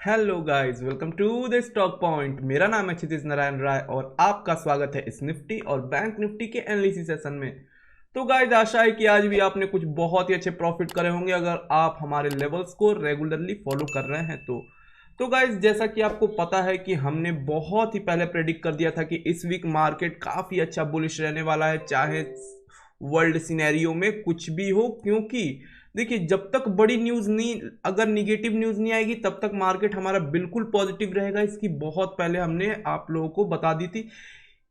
Hello guys, welcome to the stock point. मेरा नाम है क्षितिज नारायण राय और आपका स्वागत है इस निफ्टी और बैंक निफ्टी के एनालिसिस सेशन में। तो गाइस, आशा है कि आज भी आपने कुछ बहुत ही अच्छे प्रॉफिट करे होंगे अगर आप हमारे लेवल्स को रेगुलरली फॉलो कर रहे हैं तो गाइस, जैसा कि आपको पता है कि हमने बहुत ही पहले प्रेडिक्ट कर दिया था कि इस वीक मार्केट काफ़ी अच्छा बुलिश रहने वाला है, चाहे वर्ल्ड सिनेरियो में कुछ भी हो। क्योंकि देखिए, जब तक बड़ी न्यूज़ नहीं, अगर निगेटिव न्यूज़ नहीं आएगी तब तक मार्केट हमारा बिल्कुल पॉजिटिव रहेगा। इसकी बहुत पहले हमने आप लोगों को बता दी थी।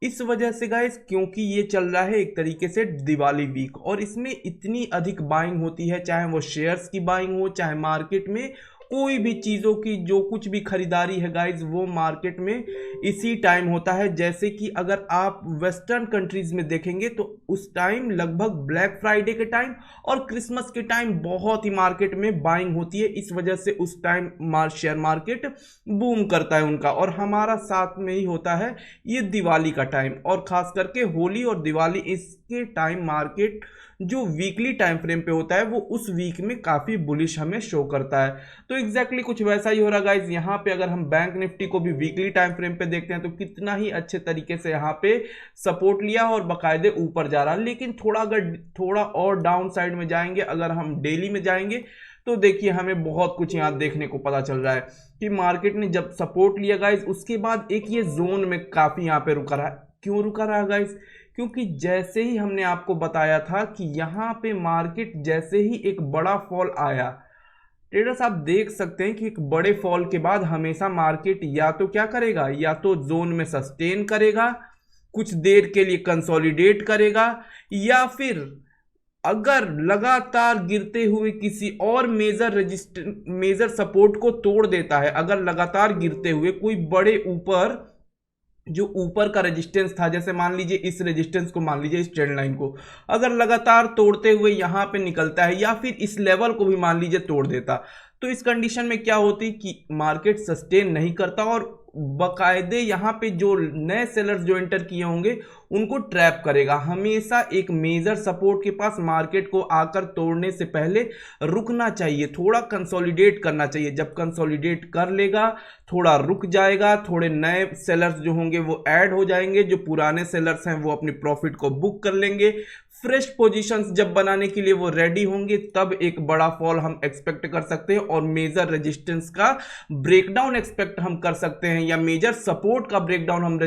इस वजह से गाइस, क्योंकि ये चल रहा है एक तरीके से दिवाली वीक और इसमें इतनी अधिक बाइंग होती है, चाहे वो शेयर्स की बाइंग हो, चाहे मार्केट में कोई भी चीज़ों की जो कुछ भी खरीदारी है गाइज, वो मार्केट में इसी टाइम होता है। जैसे कि अगर आप वेस्टर्न कंट्रीज में देखेंगे तो उस टाइम लगभग ब्लैक फ्राइडे के टाइम और क्रिसमस के टाइम बहुत ही मार्केट में बाइंग होती है। इस वजह से उस टाइम शेयर मार्केट बूम करता है उनका, और हमारा साथ में ही होता है ये दिवाली का टाइम, और खास करके होली और दिवाली, इसके टाइम मार्केट जो वीकली टाइम फ्रेम पे होता है वो उस वीक में काफ़ी बुलिश हमें शो करता है। तो एग्जैक्टली कुछ वैसा ही हो रहा गाइज यहाँ पे। अगर हम बैंक निफ्टी को भी वीकली टाइम फ्रेम पे देखते हैं तो कितना ही अच्छे तरीके से यहाँ पे सपोर्ट लिया और बाकायदे ऊपर जा रहा है। लेकिन थोड़ा और डाउन साइड में जाएंगे, अगर हम डेली में जाएंगे तो देखिए हमें बहुत कुछ यहाँ देखने को पता चल रहा है कि मार्केट ने जब सपोर्ट लिया गाइज, उसके बाद एक ये जोन में काफ़ी यहाँ पे रुका रहा है। क्यों रुका रहा गाइज? क्योंकि जैसे ही हमने आपको बताया था कि यहाँ पे मार्केट जैसे ही एक बड़ा फॉल आया, ट्रेडर्स आप देख सकते हैं कि एक बड़े फॉल के बाद हमेशा मार्केट या तो क्या करेगा, या तो जोन में सस्टेन करेगा, कुछ देर के लिए कंसोलिडेट करेगा, या फिर अगर लगातार गिरते हुए किसी और मेजर सपोर्ट को तोड़ देता है, अगर लगातार गिरते हुए कोई बड़े ऊपर जो ऊपर का रेजिस्टेंस था, जैसे मान लीजिए इस रेजिस्टेंस को, मान लीजिए इस ट्रेंड लाइन को अगर लगातार तोड़ते हुए यहाँ पे निकलता है, या फिर इस लेवल को भी मान लीजिए तोड़ देता, तो इस कंडीशन में क्या होती कि मार्केट सस्टेन नहीं करता और बकायदे यहाँ पे जो नए सेलर्स जो एंटर किए होंगे उनको ट्रैप करेगा। हमेशा एक मेजर सपोर्ट के पास मार्केट को आकर तोड़ने से पहले रुकना चाहिए, थोड़ा कंसोलिडेट करना चाहिए। जब कंसोलिडेट कर लेगा, थोड़ा रुक जाएगा, थोड़े नए सेलर्स जो होंगे वो ऐड हो जाएंगे, जो पुराने सेलर्स हैं वो अपनी प्रॉफिट को बुक कर लेंगे, फ्रेश पोजीशंस जब बनाने के लिए वो रेडी होंगे, तब एक बड़ा फॉल हम एक्सपेक्ट कर सकते हैं और मेजर रेजिस्टेंस का ब्रेकडाउन एक्सपेक्ट हम कर सकते हैं, या मेजर सपोर्ट का ब्रेकडाउन हम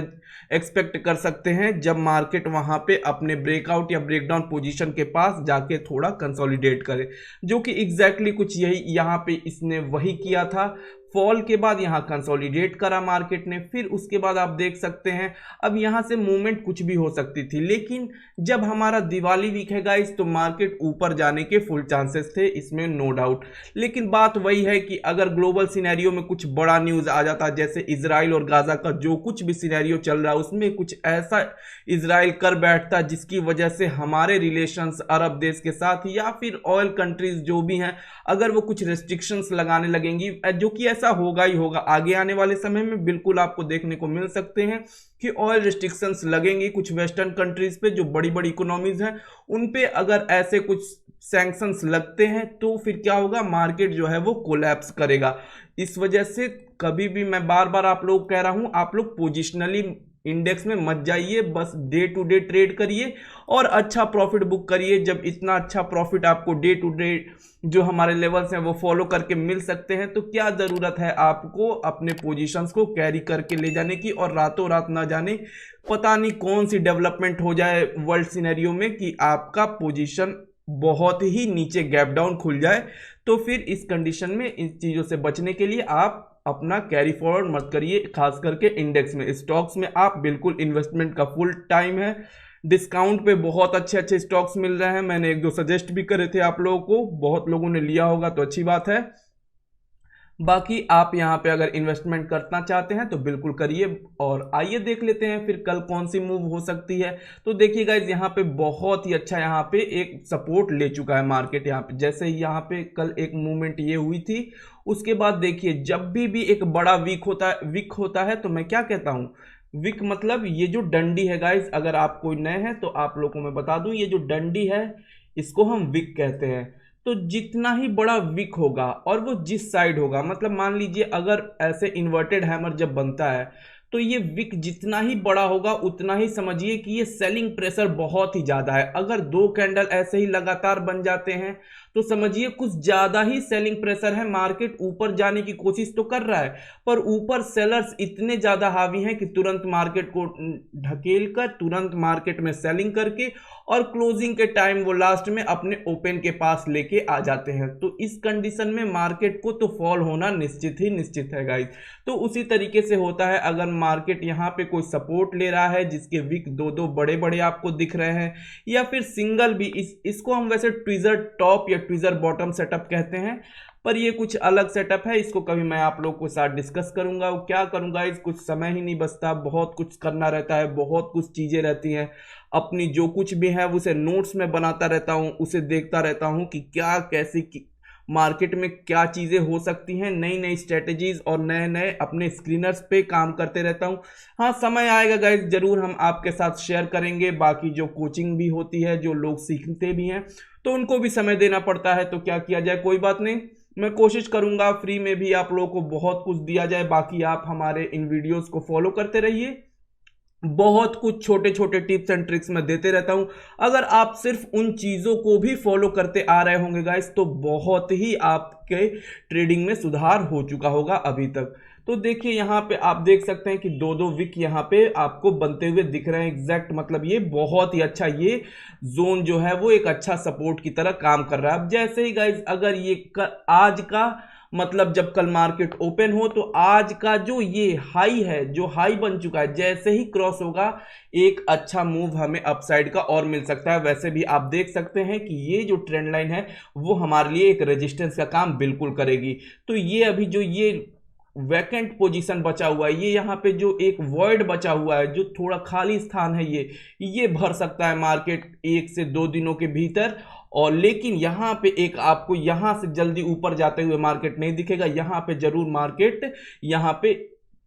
एक्सपेक्ट कर सकते हैं जब मार्केट वहां पे अपने ब्रेकआउट या ब्रेकडाउन पोजीशन के पास जाके थोड़ा कंसोलिडेट करे, जो कि एग्जैक्टली कुछ यही यहाँ पे इसने वही किया था। फॉल के बाद यहाँ कंसोलिडेट करा मार्केट ने, फिर उसके बाद आप देख सकते हैं अब यहाँ से मूवमेंट कुछ भी हो सकती थी। लेकिन जब हमारा दिवाली वीक है गाइस, तो मार्केट ऊपर जाने के फुल चांसेस थे, इसमें नो डाउट। लेकिन बात वही है कि अगर ग्लोबल सिनेरियो में कुछ बड़ा न्यूज़ आ जाता, जैसे इजराइल और गाजा का जो कुछ भी सिनेरियो चल रहा है उसमें कुछ ऐसा इजराइल कर बैठता जिसकी वजह से हमारे रिलेशंस अरब देश के साथ या फिर ऑयल कंट्रीज जो भी हैं, अगर वो कुछ रेस्ट्रिक्शंस लगाने लगेंगी, जो कि ऐसा होगा ही होगा आगे आने वाले समय में, बिल्कुल आपको देखने को मिल सकते हैं कि ऑयल रिस्ट्रिक्शंस लगेंगी कुछ वेस्टर्न कंट्रीज पे, जो बड़ी बड़ी इकोनॉमीज हैं उन पे अगर ऐसे कुछ सैंक्शंस लगते हैं तो फिर क्या होगा, मार्केट जो है वो कोलैप्स करेगा। इस वजह से कभी भी मैं बार बार आप लोग कह रहा हूं, आप लोग पोजिशनली इंडेक्स में मत जाइए, बस डे टू डे ट्रेड करिए और अच्छा प्रॉफिट बुक करिए। जब इतना अच्छा प्रॉफिट आपको डे टू डे जो हमारे लेवल्स हैं वो फॉलो करके मिल सकते हैं, तो क्या ज़रूरत है आपको अपने पोजीशंस को कैरी करके ले जाने की, और रातों रात ना जाने पता नहीं कौन सी डेवलपमेंट हो जाए वर्ल्ड सिनेरियो में कि आपका पोजीशन बहुत ही नीचे गैप डाउन खुल जाए। तो फिर इस कंडीशन में इन चीज़ों से बचने के लिए आप अपना कैरी फॉरवर्ड मत करिए, खास करके इंडेक्स में। स्टॉक्स में आप बिल्कुल इन्वेस्टमेंट का फुल टाइम है, डिस्काउंट पे बहुत अच्छे अच्छे स्टॉक्स मिल रहे हैं। मैंने एक दो सजेस्ट भी करे थे आप लोगों को, बहुत लोगों ने लिया होगा तो अच्छी बात है। बाकी आप यहाँ पे अगर इन्वेस्टमेंट करना चाहते हैं तो बिल्कुल करिए। और आइए देख लेते हैं फिर कल कौन सी मूव हो सकती है। तो देखिए गाइज, यहाँ पे बहुत ही अच्छा यहाँ पे एक सपोर्ट ले चुका है मार्केट। यहाँ पे जैसे ही यहाँ पे कल एक मूवमेंट ये हुई थी, उसके बाद देखिए जब भी एक बड़ा वीक होता है तो मैं क्या कहता हूँ, विक मतलब ये जो डंडी है गाइज, अगर आप कोई नए हैं तो आप लोगों को मैं बता दूं, ये जो डंडी है इसको हम विक कहते हैं। तो जितना ही बड़ा विक होगा और वो जिस साइड होगा, मतलब मान लीजिए अगर ऐसे इन्वर्टेड हैमर जब बनता है तो ये विक जितना ही बड़ा होगा उतना ही समझिए कि ये सेलिंग प्रेशर बहुत ही ज्यादा है। अगर 2 कैंडल ऐसे ही लगातार बन जाते हैं तो समझिए कुछ ज्यादा ही सेलिंग प्रेशर है। मार्केट ऊपर जाने की कोशिश तो कर रहा है पर ऊपर सेलर्स इतने ज्यादा हावी हैं कि तुरंत मार्केट को ढकेल कर तुरंत मार्केट में सेलिंग करके और क्लोजिंग के टाइम वो लास्ट में अपने ओपन के पास लेके आ जाते हैं। तो इस कंडीशन में मार्केट को तो फॉल होना निश्चित ही निश्चित है गाइस। तो उसी तरीके से होता है अगर मार्केट यहाँ पे कोई सपोर्ट ले रहा है जिसके विक दो दो बड़े बड़े आपको दिख रहे हैं या फिर सिंगल भी, इसको हम वैसे ट्विजर टॉप या ट्विजर बॉटम सेटअप कहते हैं पर ये कुछ अलग सेटअप है। इसको कभी मैं आप लोगों के साथ डिस्कस करूंगा। वो क्या करूंगा, इस कुछ समय ही नहीं बचता, बहुत कुछ करना रहता है, बहुत कुछ चीजें रहती हैं। अपनी जो कुछ भी है उसे नोट्स में बनाता रहता हूँ, उसे देखता रहता हूँ कि क्या कैसी मार्केट में क्या चीज़ें हो सकती हैं, नई नई स्ट्रेटेजीज और नए नए अपने स्क्रीनर्स पे काम करते रहता हूँ। हाँ समय आएगा गाइज जरूर हम आपके साथ शेयर करेंगे। बाकी जो कोचिंग भी होती है, जो लोग सीखते भी हैं तो उनको भी समय देना पड़ता है, तो क्या किया जाए, कोई बात नहीं, मैं कोशिश करूंगा फ्री में भी आप लोगों को बहुत कुछ दिया जाए। बाकी आप हमारे इन वीडियोस को फॉलो करते रहिए, बहुत कुछ छोटे छोटे टिप्स एंड ट्रिक्स मैं देते रहता हूं। अगर आप सिर्फ उन चीजों को भी फॉलो करते आ रहे होंगे गाइस तो बहुत ही आपके ट्रेडिंग में सुधार हो चुका होगा अभी तक। तो देखिए यहाँ पे आप देख सकते हैं कि दो दो विक यहाँ पे आपको बनते हुए दिख रहे हैं एग्जैक्ट, मतलब ये बहुत ही अच्छा, ये जोन जो है वो एक अच्छा सपोर्ट की तरह काम कर रहा है। अब जैसे ही गाइस अगर ये आज का मतलब जब कल मार्केट ओपन हो तो आज का जो ये हाई है, जो हाई बन चुका है, जैसे ही क्रॉस होगा एक अच्छा मूव हमें अपसाइड का और मिल सकता है। वैसे भी आप देख सकते हैं कि ये जो ट्रेंड लाइन है वो हमारे लिए एक रेजिस्टेंस का काम बिल्कुल करेगी। तो ये अभी जो ये वैकेंट पोजीशन बचा हुआ है, ये यहाँ पे जो एक वॉइड बचा हुआ है, जो थोड़ा खाली स्थान है, ये भर सकता है मार्केट 1 से 2 दिनों के भीतर। और लेकिन यहाँ पे एक आपको यहाँ से जल्दी ऊपर जाते हुए मार्केट नहीं दिखेगा, यहाँ पे जरूर मार्केट यहाँ पे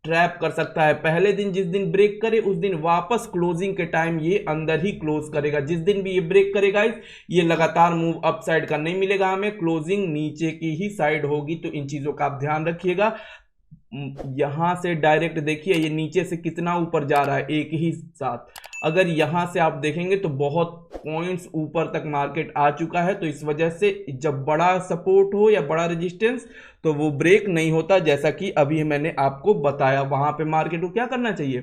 ट्रैप कर सकता है। पहले दिन जिस दिन ब्रेक करे उस दिन वापस क्लोजिंग के टाइम ये अंदर ही क्लोज करेगा। जिस दिन भी ये ब्रेक करेगा ये लगातार मूव अप साइड का नहीं मिलेगा हमें, क्लोजिंग नीचे की ही साइड होगी। तो इन चीजों का आप ध्यान रखिएगा। यहां से डायरेक्ट देखिए ये नीचे से कितना ऊपर जा रहा है एक ही साथ। अगर यहां से आप देखेंगे तो बहुत पॉइंट्स ऊपर तक मार्केट आ चुका है। तो इस वजह से जब बड़ा सपोर्ट हो या बड़ा रेजिस्टेंस तो वो ब्रेक नहीं होता, जैसा कि अभी मैंने आपको बताया। वहां पे मार्केट को क्या करना चाहिए,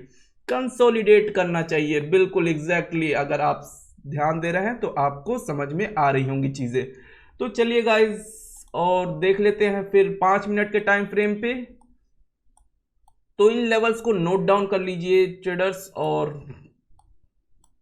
कंसोलिडेट करना चाहिए। बिल्कुल एग्जैक्टली अगर आप ध्यान दे रहे हैं तो आपको समझ में आ रही होंगी चीजें। तो चलिए गाइज और देख लेते हैं फिर 5 मिनट के टाइम फ्रेम पे। तो इन लेवल्स को नोट डाउन कर लीजिए ट्रेडर्स और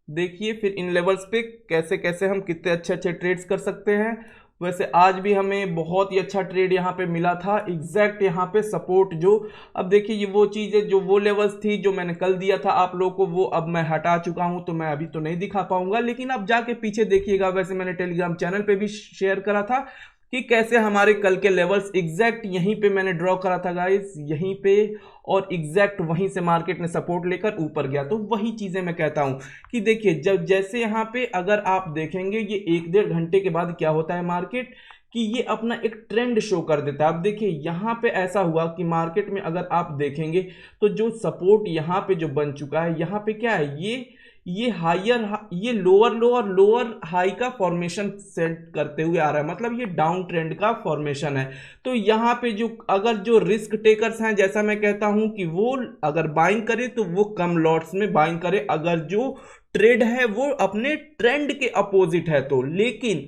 देखिए फिर इन लेवल्स पे कैसे कैसे हम कितने अच्छे अच्छे ट्रेड्स कर सकते हैं। वैसे आज भी हमें बहुत ही अच्छा ट्रेड यहाँ पे मिला था एग्जैक्ट यहाँ पे सपोर्ट जो, अब देखिए ये वो चीज़ है जो वो लेवल्स थी जो मैंने कल दिया था आप लोगों को, वो अब मैं हटा चुका हूँ तो मैं अभी तो नहीं दिखा पाऊंगा। लेकिन आप जाके पीछे देखिएगा, वैसे मैंने टेलीग्राम चैनल पे भी शेयर करा था कि कैसे हमारे कल के लेवल्स एग्जैक्ट यहीं पे मैंने ड्रॉ करा था गाइस, यहीं पे, और एग्जैक्ट वहीं से मार्केट ने सपोर्ट लेकर ऊपर गया। तो वही चीजें मैं कहता हूं कि देखिए जब जैसे यहाँ पे अगर आप देखेंगे ये 1-1.5 घंटे के बाद क्या होता है मार्केट कि ये अपना एक ट्रेंड शो कर देता है। अब देखिए यहाँ पे ऐसा हुआ कि मार्केट में अगर आप देखेंगे तो जो सपोर्ट यहाँ पे जो बन चुका है, यहाँ पे क्या है, ये हायर, ये लोअर लो और लोअर हाई का फॉर्मेशन सेट करते हुए आ रहा है, मतलब ये डाउन ट्रेंड का फॉर्मेशन है। तो यहाँ पे जो अगर जो रिस्क टेकर्स हैं, जैसा मैं कहता हूं कि वो अगर बाइंग करे तो वो कम लॉट्स में बाइंग करे, अगर जो ट्रेड है वो अपने ट्रेंड के अपोजिट है तो। लेकिन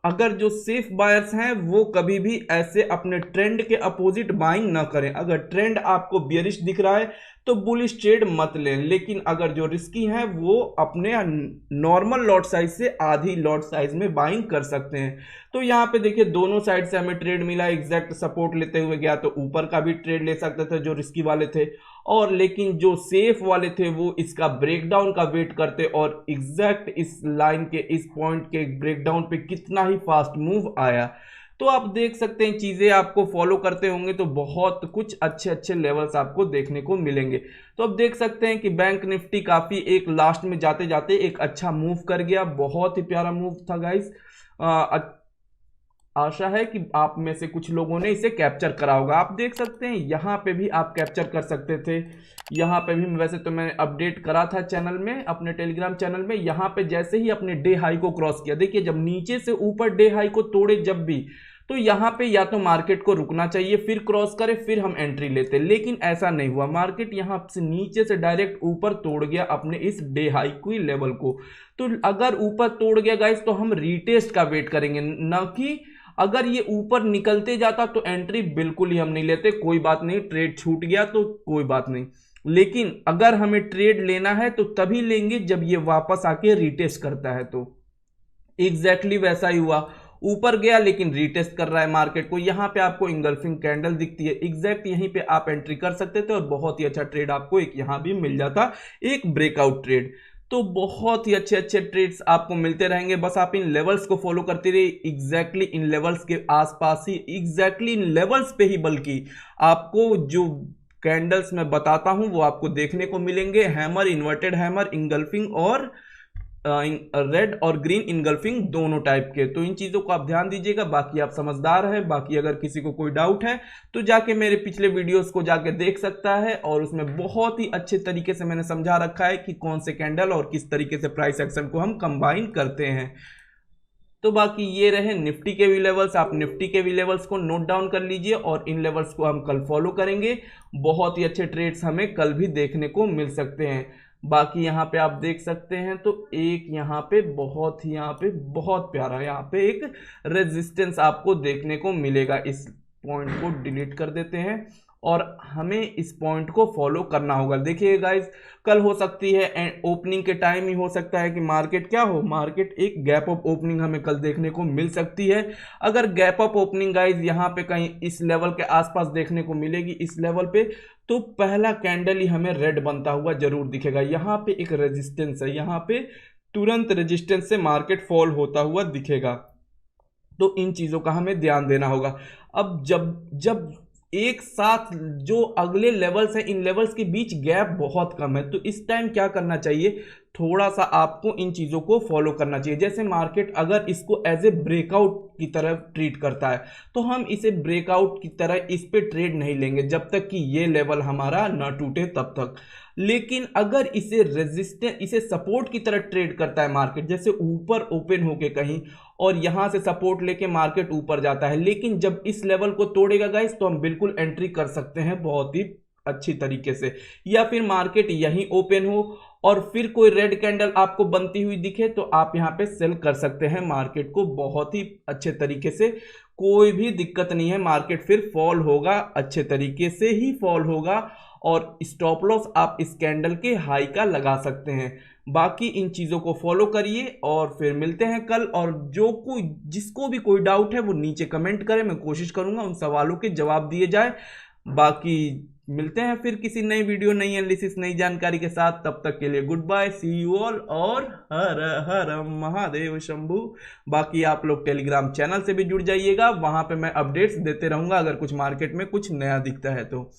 अगर जो सेफ बायर्स हैं वो कभी भी ऐसे अपने ट्रेंड के अपोजिट बाइंग ना करें। अगर ट्रेंड आपको बियरिश दिख रहा है तो बुलिश ट्रेड मत लें, लेकिन अगर जो रिस्की हैं वो अपने नॉर्मल लॉट साइज से आधी लॉट साइज में बाइंग कर सकते हैं। तो यहाँ पे देखिए दोनों साइड से हमें ट्रेड मिला, एग्जैक्ट सपोर्ट लेते हुए गया तो ऊपर का भी ट्रेड ले सकते थे जो रिस्की वाले थे, और लेकिन जो सेफ वाले थे वो इसका ब्रेकडाउन का वेट करते और एग्जैक्ट इस लाइन के इस पॉइंट के ब्रेकडाउन पे कितना ही फास्ट मूव आया। तो आप देख सकते हैं चीजें आपको फॉलो करते होंगे तो बहुत कुछ अच्छे अच्छे लेवल्स आपको देखने को मिलेंगे। तो अब देख सकते हैं कि बैंक निफ्टी काफी एक लास्ट में जाते जाते एक अच्छा मूव कर गया, बहुत ही प्यारा मूव था गाइस। आशा है कि आप में से कुछ लोगों ने इसे कैप्चर करा होगा। आप देख सकते हैं यहाँ पे भी आप कैप्चर कर सकते थे, यहाँ पे भी वैसे तो मैंने अपडेट करा था चैनल में, अपने टेलीग्राम चैनल में। यहाँ पे जैसे ही अपने डे हाई को क्रॉस किया, देखिए जब नीचे से ऊपर डे हाई को तोड़े जब भी, तो यहाँ पे या तो मार्केट को रुकना चाहिए, फिर क्रॉस करे, फिर हम एंट्री लेते, लेकिन ऐसा नहीं हुआ। मार्केट यहाँ से नीचे से डायरेक्ट ऊपर तोड़ गया अपने इस डे हाई की लेवल को। तो अगर ऊपर तोड़ गया गाइस तो हम रीटेस्ट का वेट करेंगे, ना कि अगर ये ऊपर निकलते जाता तो एंट्री बिल्कुल ही हम नहीं लेते। कोई बात नहीं, ट्रेड छूट गया तो कोई बात नहीं, लेकिन अगर हमें ट्रेड लेना है तो तभी लेंगे जब ये वापस आके रीटेस्ट करता है। तो एग्जैक्टली वैसा ही हुआ, ऊपर गया लेकिन रीटेस्ट कर रहा है मार्केट को। यहाँ पे आपको इंगल्फिंग कैंडल दिखती है, एग्जैक्ट यहीं पे आप एंट्री कर सकते थे और बहुत ही अच्छा ट्रेड आपको एक यहाँ भी मिल जाता, एक ब्रेकआउट ट्रेड। तो बहुत ही अच्छे अच्छे ट्रेड्स आपको मिलते रहेंगे, बस आप इन लेवल्स को फॉलो करते रहिए। एग्जैक्टली इन लेवल्स के आसपास ही, एग्जैक्टली इन लेवल्स पे ही बल्कि आपको जो कैंडल्स मैं बताता हूं वो आपको देखने को मिलेंगे, हैमर, इन्वर्टेड हैमर, इंगल्फिंग और रेड और ग्रीन इनगल्फिंग दोनों टाइप के। तो इन चीजों को आप ध्यान दीजिएगा। बाकी आप समझदार हैं, बाकी अगर किसी को कोई डाउट है तो जाके मेरे पिछले वीडियोस को जाके देख सकता है, और उसमें बहुत ही अच्छे तरीके से मैंने समझा रखा है कि कौन से कैंडल और किस तरीके से प्राइस एक्शन को हम कंबाइन करते हैं। तो बाकी ये रहे निफ्टी के भी लेवल्स, आप निफ्टी के भी लेवल्स को नोट डाउन कर लीजिए और इन लेवल्स को हम कल फॉलो करेंगे। बहुत ही अच्छे ट्रेड्स हमें कल भी देखने को मिल सकते हैं। बाकी यहाँ पे आप देख सकते हैं तो एक यहाँ पे बहुत प्यारा यहाँ पे एक रेजिस्टेंस आपको देखने को मिलेगा। इस पॉइंट को डिलीट कर देते हैं और हमें इस पॉइंट को फॉलो करना होगा। देखिए गाइस, कल हो सकती है ओपनिंग के टाइम ही हो सकता है कि मार्केट क्या हो, मार्केट एक गैप अप ओपनिंग हमें कल देखने को मिल सकती है। अगर गैप अप ओपनिंग गाइस यहाँ पे कहीं इस लेवल के आसपास देखने को मिलेगी, इस लेवल पे, तो पहला कैंडल ही हमें रेड बनता हुआ जरूर दिखेगा। यहाँ पे एक रेजिस्टेंस है, यहाँ पे तुरंत रेजिस्टेंस से मार्केट फॉल होता हुआ दिखेगा। तो इन चीजों का हमें ध्यान देना होगा। अब जब एक साथ जो अगले लेवल्स हैं, इन लेवल्स के बीच गैप बहुत कम है, तो इस टाइम क्या करना चाहिए, थोड़ा सा आपको इन चीज़ों को फॉलो करना चाहिए। जैसे मार्केट अगर इसको एज ए ब्रेकआउट की तरह ट्रीट करता है तो हम इसे ब्रेकआउट की तरह इस पे ट्रेड नहीं लेंगे जब तक कि ये लेवल हमारा ना टूटे तब तक। लेकिन अगर इसे रेजिस्टेंस, इसे सपोर्ट की तरह ट्रेड करता है मार्केट, जैसे ऊपर ओपन होके कहीं और यहां से सपोर्ट लेके मार्केट ऊपर जाता है, लेकिन जब इस लेवल को तोड़ेगा गाइस तो हम बिल्कुल एंट्री कर सकते हैं बहुत ही अच्छी तरीके से। या फिर मार्केट यहीं ओपन हो और फिर कोई रेड कैंडल आपको बनती हुई दिखे तो आप यहां पे सेल कर सकते हैं मार्केट को बहुत ही अच्छे तरीके से, कोई भी दिक्कत नहीं है। मार्केट फिर फॉल होगा, अच्छे तरीके से ही फॉल होगा और स्टॉप लॉस आप इस कैंडल के हाई का लगा सकते हैं। बाकी इन चीज़ों को फॉलो करिए और फिर मिलते हैं कल। और जिसको भी कोई डाउट है वो नीचे कमेंट करें, मैं कोशिश करूंगा उन सवालों के जवाब दिए जाए। बाकी मिलते हैं फिर किसी नई वीडियो, नई एनालिसिस, नई जानकारी के साथ। तब तक के लिए goodbye, see you all और हर हर महादेव शंभू। बाकी आप लोग टेलीग्राम चैनल से भी जुड़ जाइएगा, वहां पे मैं अपडेट्स देते रहूंगा अगर कुछ मार्केट में कुछ नया दिखता है तो।